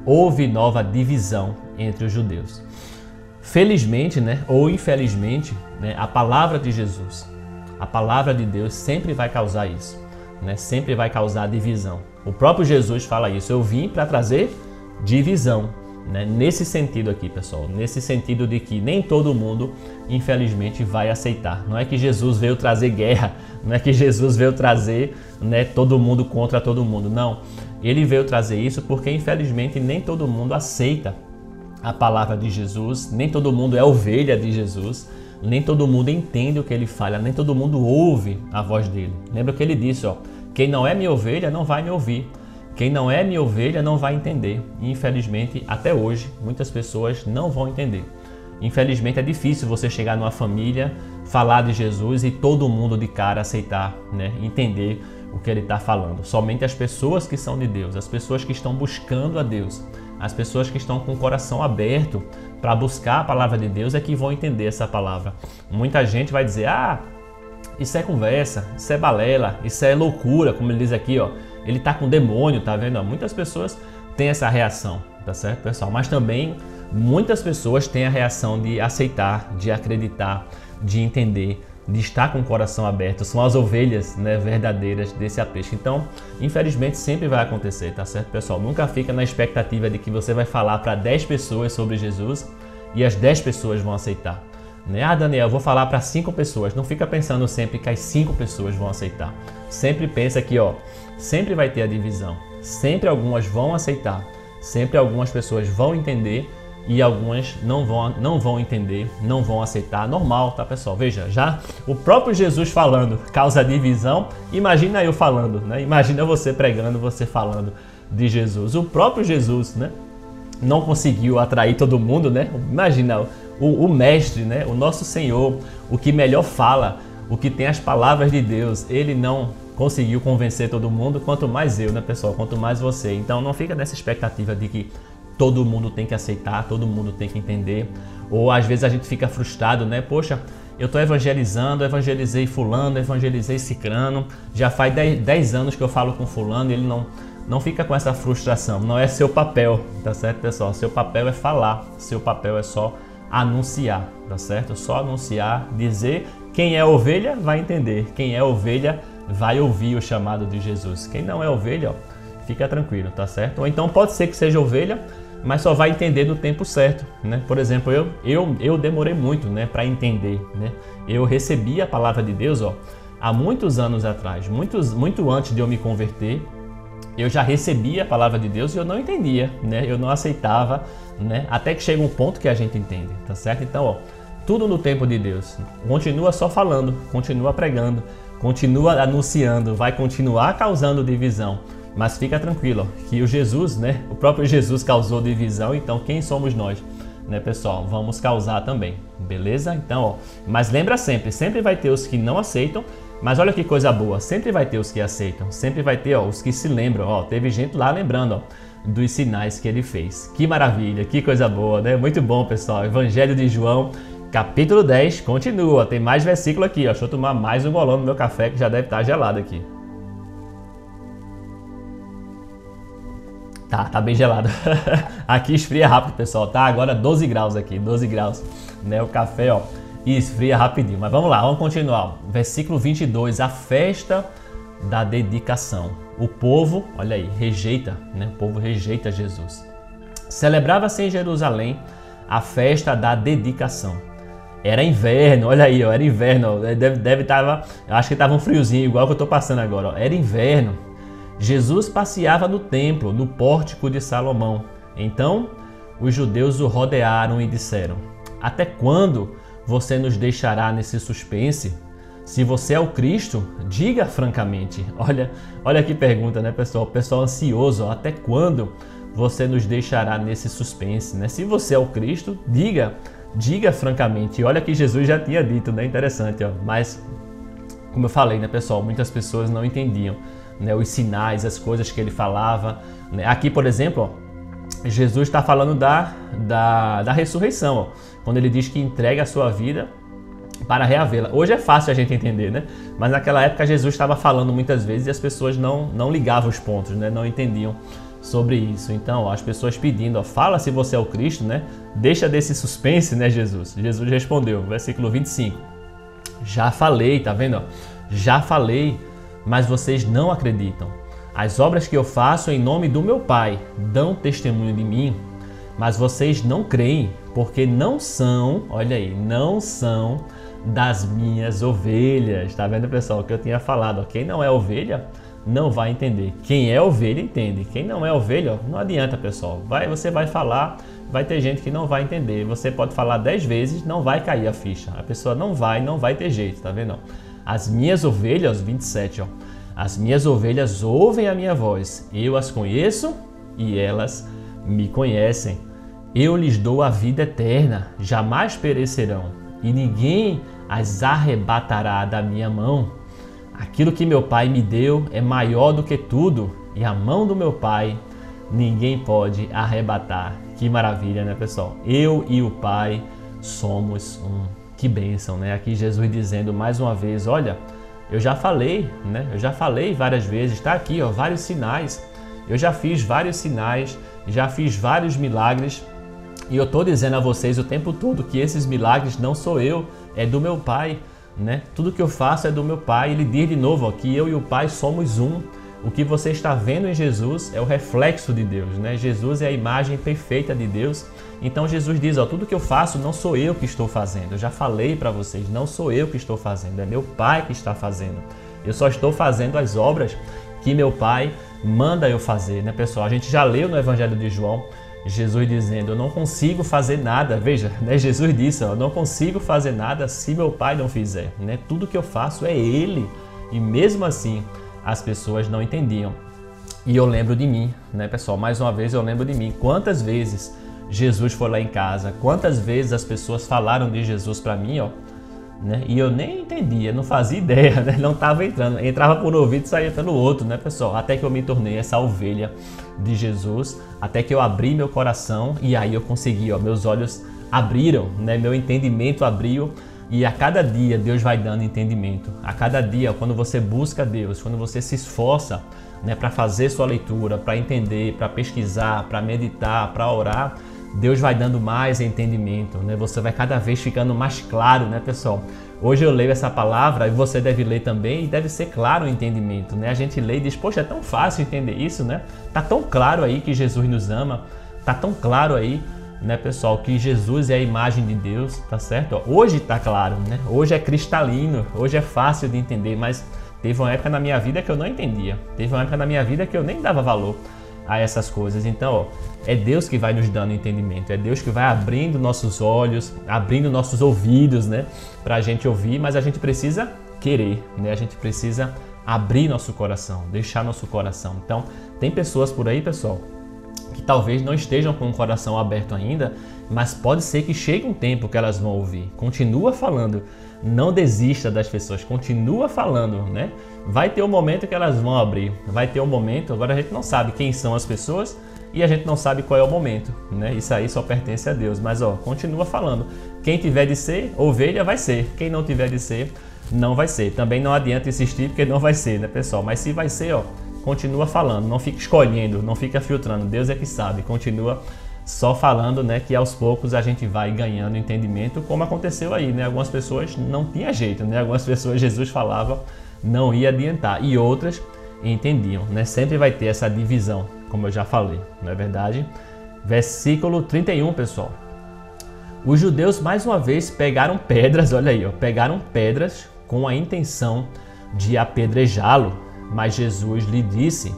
houve nova divisão entre os judeus. Felizmente, né, ou infelizmente, né, a palavra de Jesus, a palavra de Deus sempre vai causar isso, né, sempre vai causar divisão. O próprio Jesus fala isso, eu vim para trazer divisão, né? Nesse sentido aqui, pessoal, nesse sentido de que nem todo mundo, infelizmente, vai aceitar. Não é que Jesus veio trazer guerra, não é que Jesus veio trazer, né, todo mundo contra todo mundo, não. Ele veio trazer isso porque, infelizmente, nem todo mundo aceita a palavra de Jesus, nem todo mundo é ovelha de Jesus, nem todo mundo entende o que ele fala, nem todo mundo ouve a voz dele. Lembra que ele disse, ó, quem não é minha ovelha não vai me ouvir. Quem não é minha ovelha não vai entender. E, infelizmente, até hoje, muitas pessoas não vão entender. Infelizmente, é difícil você chegar numa família, falar de Jesus e todo mundo de cara aceitar, né? Entender o que ele está falando. Somente as pessoas que são de Deus, as pessoas que estão buscando a Deus, as pessoas que estão com o coração aberto para buscar a palavra de Deus é que vão entender essa palavra. Muita gente vai dizer, isso é conversa, isso é balela, isso é loucura, como ele diz aqui, ó. Ele tá com demônio, tá vendo? Muitas pessoas têm essa reação, tá certo, pessoal? Mas também muitas pessoas têm a reação de aceitar, de acreditar, de entender, de estar com o coração aberto. São as ovelhas, né, verdadeiras desse aprisco. Então, infelizmente, sempre vai acontecer, tá certo, pessoal? Nunca fica na expectativa de que você vai falar para 10 pessoas sobre Jesus e as 10 pessoas vão aceitar. Né? Daniel, eu vou falar para 5 pessoas. Não fica pensando sempre que as 5 pessoas vão aceitar. Sempre pensa que, ó, sempre vai ter a divisão. Sempre algumas vão aceitar. Sempre algumas pessoas vão entender e algumas não vão entender, não vão aceitar. Normal, tá, pessoal? Veja, já o próprio Jesus falando causa divisão. Imagina eu falando, né? Imagina você pregando, você falando de Jesus. O próprio Jesus, né, não conseguiu atrair todo mundo, né? Imagina o mestre, né? O nosso Senhor, o que melhor fala, o que tem as palavras de Deus, ele não conseguiu convencer todo mundo, quanto mais eu, né, pessoal? Quanto mais você. Então não fica nessa expectativa de que todo mundo tem que aceitar, todo mundo tem que entender. Ou às vezes a gente fica frustrado, né? Poxa, eu estou evangelizando, evangelizei fulano, evangelizei cicrano, já faz 10 anos que eu falo com fulano e ele não fica com essa frustração. Não é seu papel, tá certo, pessoal? Seu papel é falar, seu papel é só anunciar, tá certo? Só anunciar, dizer. Quem é ovelha vai entender, quem é ovelha vai ouvir o chamado de Jesus. Quem não é ovelha, ó, fica tranquilo, tá certo? Ou então pode ser que seja ovelha, mas só vai entender no tempo certo, né? Por exemplo, eu demorei muito, né, para entender, né? Eu recebi a palavra de Deus, ó, há muitos anos atrás, muito antes de eu me converter. Eu já recebia a palavra de Deus e eu não entendia, né? Eu não aceitava, né? Até que chega um ponto que a gente entende, tá certo? Então, ó, tudo no tempo de Deus. Continua só falando, continua pregando, continua anunciando, vai continuar causando divisão. Mas fica tranquilo, ó, que o Jesus, né? O próprio Jesus causou divisão, então quem somos nós, né, pessoal? Vamos causar também, beleza? Então, ó, mas lembra sempre vai ter os que não aceitam. Mas olha que coisa boa, sempre vai ter os que aceitam, sempre vai ter, ó, os que se lembram. Ó, teve gente lá lembrando, ó, dos sinais que ele fez. Que maravilha, que coisa boa, né? Muito bom, pessoal. Evangelho de João, capítulo 10, continua. Tem mais versículo aqui, ó. Deixa eu tomar mais um golão no meu café que já deve estar gelado aqui. Tá bem gelado. Aqui esfria rápido, pessoal, tá? Agora 12 graus aqui, 12 graus, né? O café, ó, e esfria rapidinho. Mas vamos lá, vamos continuar. Versículo 22, a festa da dedicação. O povo, olha aí, rejeita, né? O povo rejeita Jesus. Celebrava-se em Jerusalém a festa da dedicação. Era inverno, olha aí, ó, era inverno. Deve estar, acho que estava um friozinho, igual que eu estou passando agora, ó. Era inverno. Jesus passeava no templo, no pórtico de Salomão. Então, os judeus o rodearam e disseram: até quando você nos deixará nesse suspense? Se você é o Cristo, diga francamente. Olha que pergunta, né, pessoal? O pessoal ansioso, ó, até quando você nos deixará nesse suspense, né? Se você é o Cristo, diga francamente. E olha que Jesus já tinha dito, né? Interessante, ó. Mas, como eu falei, né, pessoal? Muitas pessoas não entendiam, né, os sinais, as coisas que ele falava, né? Aqui, por exemplo, ó, Jesus está falando da ressurreição, ó, quando ele diz que entrega a sua vida para reavê-la. Hoje é fácil a gente entender, né? Mas naquela época Jesus estava falando muitas vezes e as pessoas não ligavam os pontos, né? Não entendiam sobre isso. Então, ó, as pessoas pedindo, ó, fala se você é o Cristo, né? Deixa desse suspense, né, Jesus? Jesus respondeu, versículo 25. Já falei, tá vendo? Ó? Já falei, mas vocês não acreditam. As obras que eu faço em nome do meu Pai dão testemunho de mim, mas vocês não creem, porque não são, olha aí, não são das minhas ovelhas. Tá vendo, pessoal, o que eu tinha falado? Ó, quem não é ovelha não vai entender. Quem é ovelha entende. Quem não é ovelha, ó, não adianta, pessoal. Você vai falar, vai ter gente que não vai entender. Você pode falar 10 vezes, não vai cair a ficha. A pessoa não vai ter jeito, tá vendo? As minhas ovelhas, 27, ó. As minhas ovelhas ouvem a minha voz. Eu as conheço e elas me conhecem. Eu lhes dou a vida eterna, jamais perecerão, e ninguém as arrebatará da minha mão. Aquilo que meu Pai me deu é maior do que tudo, e a mão do meu Pai ninguém pode arrebatar. Que maravilha, né, pessoal? Eu e o Pai somos um. Que bênção, né? Aqui Jesus dizendo mais uma vez, olha, eu já falei, né? Eu já falei várias vezes, está aqui, ó, vários sinais. Eu já fiz vários sinais, já fiz vários milagres. E eu estou dizendo a vocês o tempo todo que esses milagres não sou eu, é do meu Pai, né? Tudo que eu faço é do meu Pai. Ele diz de novo ó, que eu e o Pai somos um. O que você está vendo em Jesus é o reflexo de Deus, né? Jesus é a imagem perfeita de Deus. Então Jesus diz, ó, tudo que eu faço não sou eu que estou fazendo. Eu já falei para vocês, não sou eu que estou fazendo, é meu Pai que está fazendo. Eu só estou fazendo as obras que meu Pai manda eu fazer, né, pessoal? A gente já leu no Evangelho de João, Jesus dizendo, eu não consigo fazer nada. Veja, né? Jesus disse, ó, eu não consigo fazer nada se meu Pai não fizer, né? Tudo que eu faço é Ele. E mesmo assim, as pessoas não entendiam. E eu lembro de mim, né, pessoal? Mais uma vez eu lembro de mim. Quantas vezes Jesus foi lá em casa, quantas vezes as pessoas falaram de Jesus para mim, ó, né? E eu nem entendia, não fazia ideia, né? Não estava entrando, entrava por um ouvido e saía pelo outro, né, pessoal? Até que eu me tornei essa ovelha de Jesus, até que eu abri meu coração e aí eu consegui, ó, meus olhos abriram, né? Meu entendimento abriu. E a cada dia Deus vai dando entendimento. A cada dia, quando você busca Deus, quando você se esforça, né, para fazer sua leitura, para entender, para pesquisar, para meditar, para orar, Deus vai dando mais entendimento, né? Você vai cada vez ficando mais claro, né, pessoal? Hoje eu leio essa palavra e você deve ler também e deve ser claro o entendimento, né? A gente lê e diz, poxa, é tão fácil entender isso, né? Tá tão claro aí que Jesus nos ama, tá tão claro aí, né, pessoal, que Jesus é a imagem de Deus, tá certo? Ó, hoje tá claro, né? Hoje é cristalino, hoje é fácil de entender, mas teve uma época na minha vida que eu não entendia. Teve uma época na minha vida que eu nem dava valor a essas coisas. Então, ó, é Deus que vai nos dando entendimento, é Deus que vai abrindo nossos olhos, abrindo nossos ouvidos, né, pra gente ouvir, mas a gente precisa querer, né? A gente precisa abrir nosso coração, deixar nosso coração. Então, tem pessoas por aí, pessoal, que talvez não estejam com o coração aberto ainda, mas pode ser que chegue um tempo que elas vão ouvir. Continua falando, não desista das pessoas, continua falando, né? Vai ter um momento que elas vão abrir, vai ter um momento, agora a gente não sabe quem são as pessoas e a gente não sabe qual é o momento, né? Isso aí só pertence a Deus, mas ó, continua falando. Quem tiver de ser, ovelha vai ser, quem não tiver de ser, não vai ser. Também não adianta insistir porque não vai ser, né, pessoal? Mas se vai ser, ó, continua falando, não fica escolhendo, não fica filtrando, Deus é que sabe, continua só falando, né, que aos poucos a gente vai ganhando entendimento, como aconteceu aí, né? Algumas pessoas não tinha jeito, né? Algumas pessoas Jesus falava, não ia adiantar, e outras entendiam, né? Sempre vai ter essa divisão, como eu já falei, não é verdade? Versículo 31, pessoal. Os judeus mais uma vez pegaram pedras, olha aí, ó, pegaram pedras com a intenção de apedrejá-lo, mas Jesus lhe disse: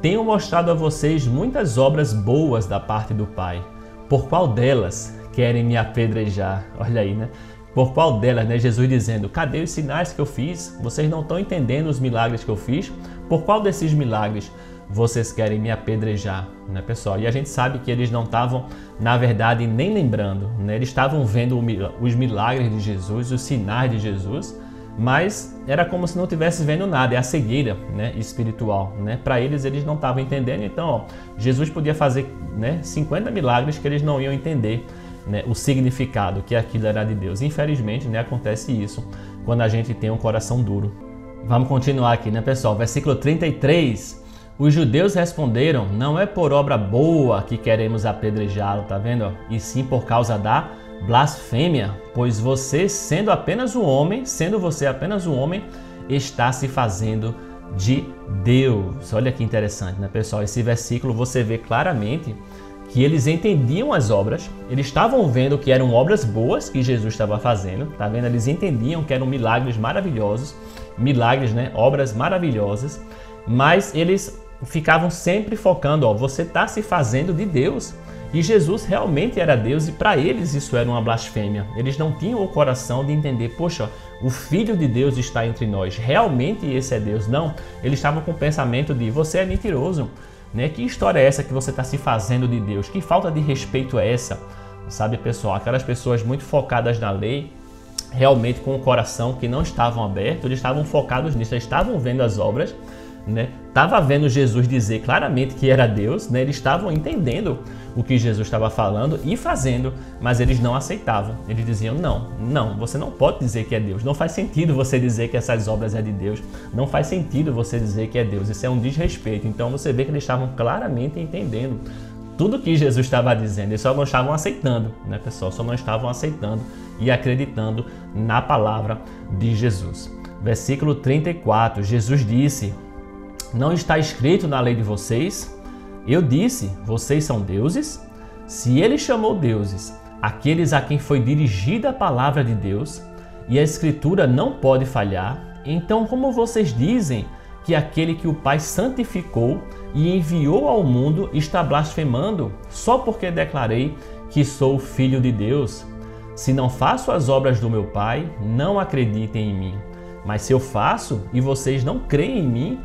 tenho mostrado a vocês muitas obras boas da parte do Pai. Por qual delas querem me apedrejar? Olha aí, né? Por qual delas, né? Jesus dizendo, cadê os sinais que eu fiz? Vocês não estão entendendo os milagres que eu fiz? Por qual desses milagres vocês querem me apedrejar, né, pessoal? E a gente sabe que eles não estavam, na verdade, nem lembrando, né? Eles estavam vendo os milagres de Jesus, os sinais de Jesus, mas era como se não estivesse vendo nada, é a cegueira, né, espiritual, né? Para eles não estavam entendendo, então ó, Jesus podia fazer, né, 50 milagres que eles não iam entender, né, o significado, que aquilo era de Deus. Infelizmente, né, acontece isso quando a gente tem um coração duro. Vamos continuar aqui, né, pessoal? Versículo 33. Os judeus responderam, não é por obra boa que queremos apedrejá-lo, tá vendo? E sim por causa da blasfêmia, pois você, sendo você apenas um homem, está se fazendo de Deus. Olha que interessante, né, pessoal? Esse versículo você vê claramente que eles entendiam as obras, eles estavam vendo que eram obras boas que Jesus estava fazendo, tá vendo? Eles entendiam que eram milagres maravilhosos, milagres, né? Obras maravilhosas, mas eles ficavam sempre focando, ó, você está se fazendo de Deus. E Jesus realmente era Deus e para eles isso era uma blasfêmia. Eles não tinham o coração de entender, poxa, o Filho de Deus está entre nós, realmente esse é Deus. Não, eles estavam com o pensamento de você é mentiroso, né? Que história é essa que você está se fazendo de Deus? Que falta de respeito é essa? Sabe, pessoal, aquelas pessoas muito focadas na lei, realmente com o coração que não estavam abertos, eles estavam focados nisso, eles estavam vendo as obras, né? Tava vendo Jesus dizer claramente que era Deus, né? Eles estavam entendendo o que Jesus estava falando e fazendo, mas eles não aceitavam. Eles diziam, não, você não pode dizer que é Deus. Não faz sentido você dizer que essas obras é de Deus. Não faz sentido você dizer que é Deus. Isso é um desrespeito. Então você vê que eles estavam claramente entendendo tudo que Jesus estava dizendo. Eles só não estavam aceitando, né, pessoal? Só não estavam aceitando e acreditando na palavra de Jesus. Versículo 34, Jesus disse: não está escrito na lei de vocês? Eu disse, vocês são deuses? Se ele chamou deuses aqueles a quem foi dirigida a palavra de Deus, e a Escritura não pode falhar, então como vocês dizem que aquele que o Pai santificou e enviou ao mundo está blasfemando só porque declarei que sou o Filho de Deus? Se não faço as obras do meu Pai, não acreditem em mim. Mas se eu faço e vocês não creem em mim,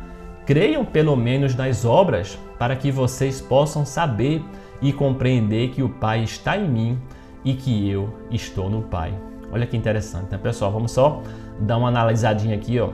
creiam pelo menos nas obras, para que vocês possam saber e compreender que o Pai está em mim e que eu estou no Pai. Olha que interessante, né, pessoal? Vamos só dar uma analisadinha aqui, ó.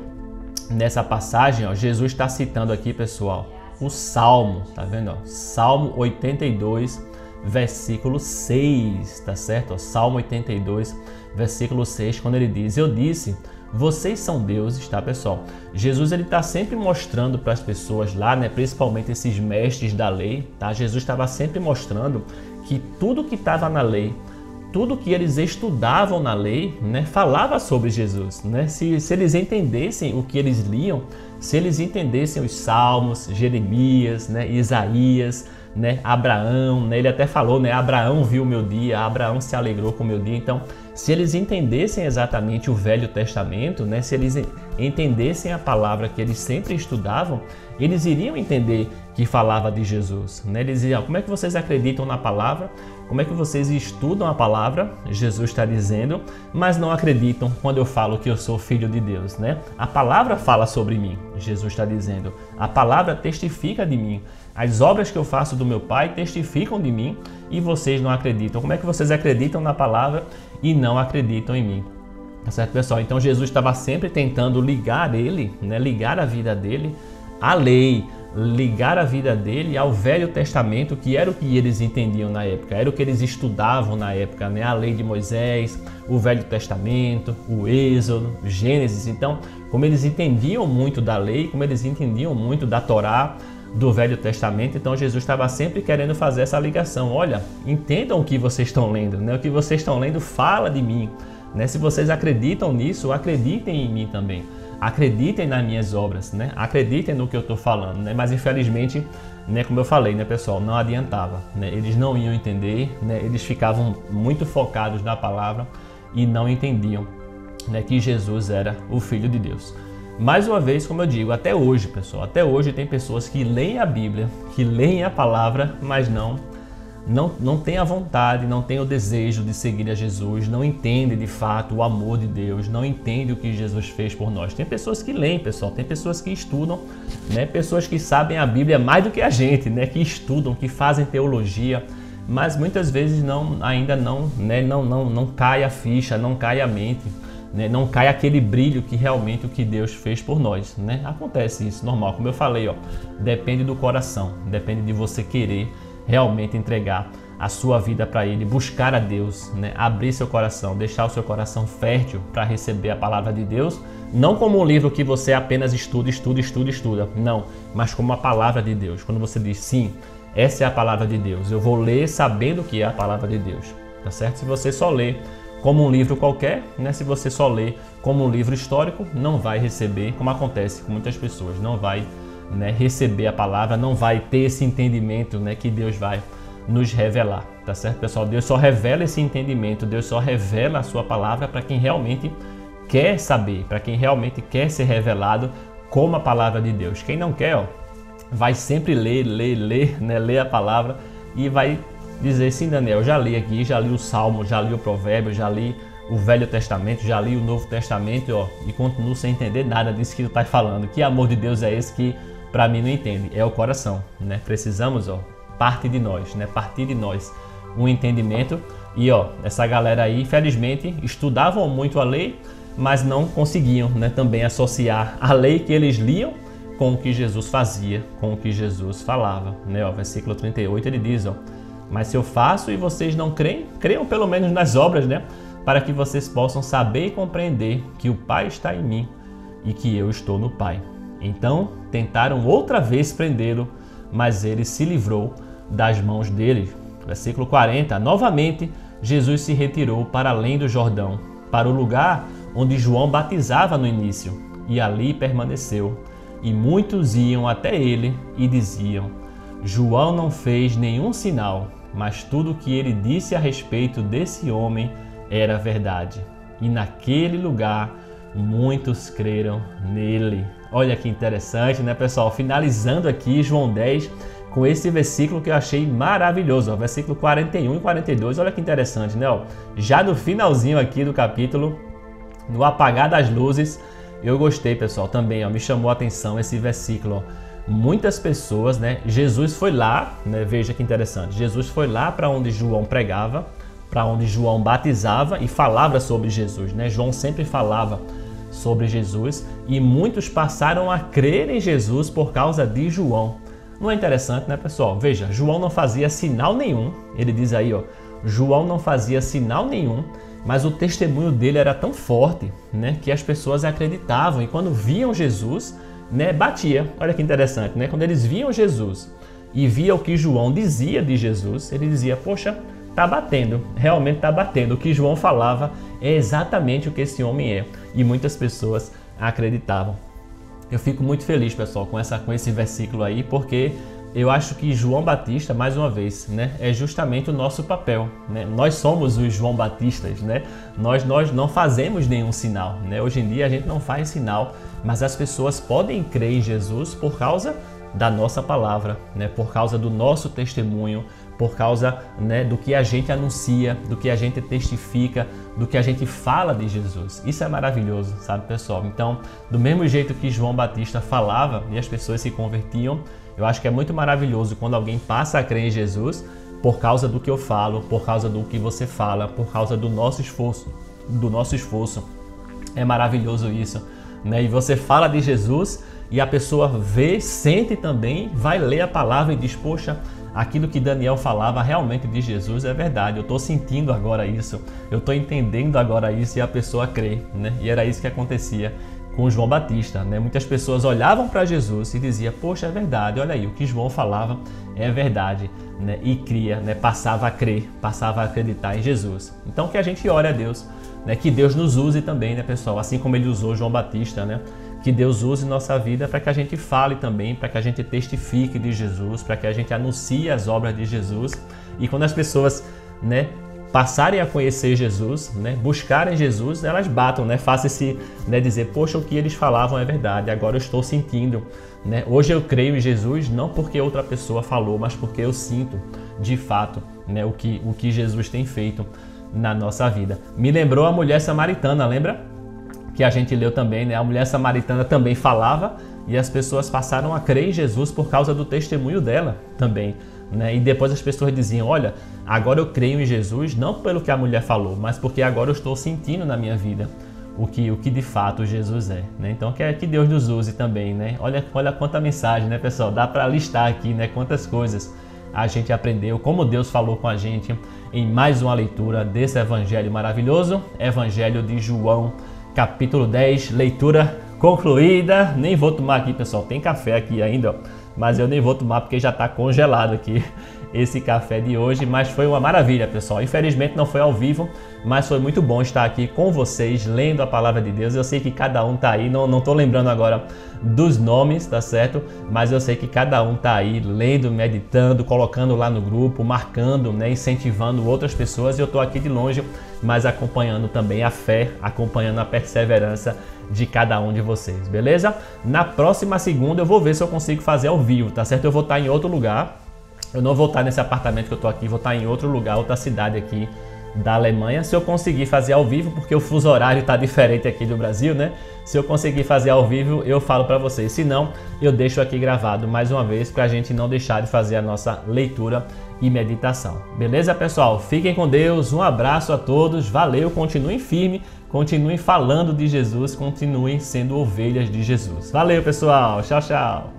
Nessa passagem, ó, Jesus está citando aqui, pessoal, o Salmo, tá vendo? Ó? Salmo 82, versículo 6, tá certo? Ó, Salmo 82, versículo 6, quando ele diz, eu disse, vocês são deuses, tá, pessoal? Jesus, ele está sempre mostrando para as pessoas lá, né, principalmente esses mestres da lei, tá? Jesus estava sempre mostrando que tudo que estava na lei, tudo que eles estudavam na lei, né, falava sobre Jesus, né? Se eles entendessem o que eles liam, se eles entendessem os Salmos, Jeremias, né, Isaías, né, Abraão, né, ele até falou, né, Abraão viu o meu dia, Abraão se alegrou com o meu dia. Então, se eles entendessem exatamente o Velho Testamento, né, se eles entendessem a palavra que eles sempre estudavam, eles iriam entender que falava de Jesus, né? Eles iriam, como é que vocês acreditam na palavra? Como é que vocês estudam a palavra? Jesus está dizendo, mas não acreditam quando eu falo que eu sou filho de Deus, né? A palavra fala sobre mim, Jesus está dizendo. A palavra testifica de mim. As obras que eu faço do meu Pai testificam de mim e vocês não acreditam. Como é que vocês acreditam na palavra e não acreditam em mim? Tá certo, pessoal? Então Jesus estava sempre tentando ligar ele, né? Ligar a vida dele à lei, ligar a vida dele ao Velho Testamento, que era o que eles entendiam na época, era o que eles estudavam na época, né? A lei de Moisés, o Velho Testamento, o Êxodo, Gênesis. Então, como eles entendiam muito da lei, como eles entendiam muito da Torá, do Velho Testamento, então Jesus estava sempre querendo fazer essa ligação. Olha, entendam o que vocês estão lendo, né? O que vocês estão lendo fala de mim, né? Se vocês acreditam nisso, acreditem em mim também. Acreditem nas minhas obras, né? Acreditem no que eu estou falando, né? Mas infelizmente, né, como eu falei, né, pessoal, não adiantava, né? Eles não iam entender, né? Eles ficavam muito focados na palavra e não entendiam, né, que Jesus era o Filho de Deus. Mais uma vez, como eu digo, até hoje, pessoal, até hoje tem pessoas que leem a Bíblia, que leem a palavra, mas não tem a vontade, não tem o desejo de seguir a Jesus, não entende de fato o amor de Deus, não entende o que Jesus fez por nós. Tem pessoas que leem, pessoal, tem pessoas que estudam, né? Pessoas que sabem a Bíblia mais do que a gente, né? Que estudam, que fazem teologia, mas muitas vezes ainda não cai a ficha, não cai a mente, né? Não cai aquele brilho que realmente o que Deus fez por nós, né? Acontece isso, normal, como eu falei, ó, depende do coração, depende de você querer realmente entregar a sua vida para Ele, buscar a Deus, né? Abrir seu coração, deixar o seu coração fértil para receber a palavra de Deus, não como um livro que você apenas estuda, não, mas como a palavra de Deus. Quando você diz, sim, essa é a palavra de Deus, eu vou ler sabendo que é a palavra de Deus, tá certo? Se você só lê como um livro qualquer, né? Se você só lê como um livro histórico, não vai receber, como acontece com muitas pessoas, não vai, né, receber a palavra, não vai ter esse entendimento, né, que Deus vai nos revelar, tá certo, pessoal? Deus só revela esse entendimento, Deus só revela a sua palavra para quem realmente quer saber, para quem realmente quer ser revelado como a palavra de Deus. Quem não quer, vai sempre ler, né? Ler a palavra e vai dizer, sim, Daniel, já li aqui, já li o Salmo, já li o Provérbio, já li o Velho Testamento, já li o Novo Testamento, e continuo sem entender nada disso que tu está falando. Que amor de Deus é esse que para mim não entende? É o coração, né? Precisamos, parte de nós, né? Partir de nós um entendimento. E essa galera aí, infelizmente, estudavam muito a lei, mas não conseguiam, né, também associar a lei que eles liam com o que Jesus fazia, com o que Jesus falava, né? Versículo 38 ele diz, mas se eu faço e vocês não creem, creiam pelo menos nas obras, né? Para que vocês possam saber e compreender que o Pai está em mim e que eu estou no Pai. Então tentaram outra vez prendê-lo, mas ele se livrou das mãos deles. Versículo 40, novamente Jesus se retirou para além do Jordão, para o lugar onde João batizava no início, e ali permaneceu. E muitos iam até ele e diziam, João não fez nenhum sinal, mas tudo o que ele disse a respeito desse homem era verdade. E naquele lugar muitos creram nele. Olha que interessante, né, pessoal? Finalizando aqui João 10 com esse versículo que eu achei maravilhoso, versículo 41 e 42. Olha que interessante, né? Já no finalzinho aqui do capítulo, no apagar das luzes, eu gostei, pessoal, também, me chamou a atenção esse versículo. Muitas pessoas, né? Jesus foi lá, né? Veja que interessante. Jesus foi lá para onde João pregava, para onde João batizava e falava sobre Jesus, né? João sempre falava sobre Jesus e muitos passaram a crer em Jesus por causa de João. Não é interessante, né, pessoal? Veja, João não fazia sinal nenhum. Ele diz aí, João não fazia sinal nenhum, mas o testemunho dele era tão forte, né, que as pessoas acreditavam e quando viam Jesus, né, batia. Olha que interessante, né? Quando eles viam Jesus e via o que João dizia de Jesus, ele dizia, poxa, tá batendo, realmente tá batendo. O que João falava é exatamente o que esse homem é. E muitas pessoas acreditavam. Eu fico muito feliz, pessoal, com esse versículo aí, porque eu acho que João Batista, mais uma vez, né, é justamente o nosso papel, né? Nós somos os João Batistas, né? Nós não fazemos nenhum sinal, né? Hoje em dia a gente não faz sinal, mas as pessoas podem crer em Jesus por causa da nossa palavra, né? Por causa do nosso testemunho, por causa, né, do que a gente anuncia, do que a gente testifica, do que a gente fala de Jesus. Isso é maravilhoso, sabe, pessoal? Então, do mesmo jeito que João Batista falava e as pessoas se convertiam, eu acho que é muito maravilhoso quando alguém passa a crer em Jesus por causa do que eu falo, por causa do que você fala, por causa do nosso esforço. É maravilhoso isso, né? E você fala de Jesus e a pessoa vê, sente também, vai ler a palavra e diz, poxa, aquilo que Daniel falava realmente de Jesus é verdade, eu estou sentindo agora isso, eu estou entendendo agora isso e a pessoa crê, né? E era isso que acontecia com João Batista, né? Muitas pessoas olhavam para Jesus e diziam, poxa, é verdade, olha aí, o que João falava é verdade, né? E cria, né? Passava a crer, passava a acreditar em Jesus. Então que a gente ore a Deus, né? Que Deus nos use também, né, pessoal? Assim como ele usou João Batista, né? Que Deus use nossa vida para que a gente fale também, para que a gente testifique de Jesus, para que a gente anuncie as obras de Jesus. E quando as pessoas, né, passarem a conhecer Jesus, né, buscarem Jesus, elas batam, né, façam esse, né, dizer, poxa, o que eles falavam é verdade, agora eu estou sentindo, né, hoje eu creio em Jesus não porque outra pessoa falou, mas porque eu sinto de fato, né, o que Jesus tem feito na nossa vida. Me lembrou a mulher samaritana, lembra? Que a gente leu também, né? A mulher samaritana também falava e as pessoas passaram a crer em Jesus por causa do testemunho dela também, né? E depois as pessoas diziam, olha, agora eu creio em Jesus não pelo que a mulher falou, mas porque agora eu estou sentindo na minha vida o que de fato Jesus é, né? Então que Deus nos use também, né? Olha quanta mensagem, né, pessoal? Dá para listar aqui, né? Quantas coisas a gente aprendeu, como Deus falou com a gente em mais uma leitura desse evangelho maravilhoso, Evangelho de João, capítulo 10, leitura concluída. Nem vou tomar aqui, pessoal, tem café aqui ainda, mas eu nem vou tomar porque já está congelado aqui esse café de hoje, mas foi uma maravilha, pessoal. Infelizmente não foi ao vivo, mas foi muito bom estar aqui com vocês, lendo a palavra de Deus. Eu sei que cada um tá aí, não tô lembrando agora dos nomes, tá certo? Mas eu sei que cada um tá aí lendo, meditando, colocando lá no grupo, marcando, né, incentivando outras pessoas. E eu tô aqui de longe, mas acompanhando também a fé, acompanhando a perseverança de cada um de vocês, beleza? Na próxima segunda eu vou ver se eu consigo fazer ao vivo, tá certo? Eu vou estar em outro lugar, eu não vou estar nesse apartamento que eu tô aqui, vou estar em outro lugar, outra cidade aqui da Alemanha. Se eu conseguir fazer ao vivo, porque o fuso horário tá diferente aqui do Brasil, né? Se eu conseguir fazer ao vivo, eu falo para vocês. Se não, eu deixo aqui gravado mais uma vez para a gente não deixar de fazer a nossa leitura e meditação. Beleza, pessoal? Fiquem com Deus, um abraço a todos, valeu, continuem firme, continuem falando de Jesus, continuem sendo ovelhas de Jesus. Valeu, pessoal, tchau, tchau!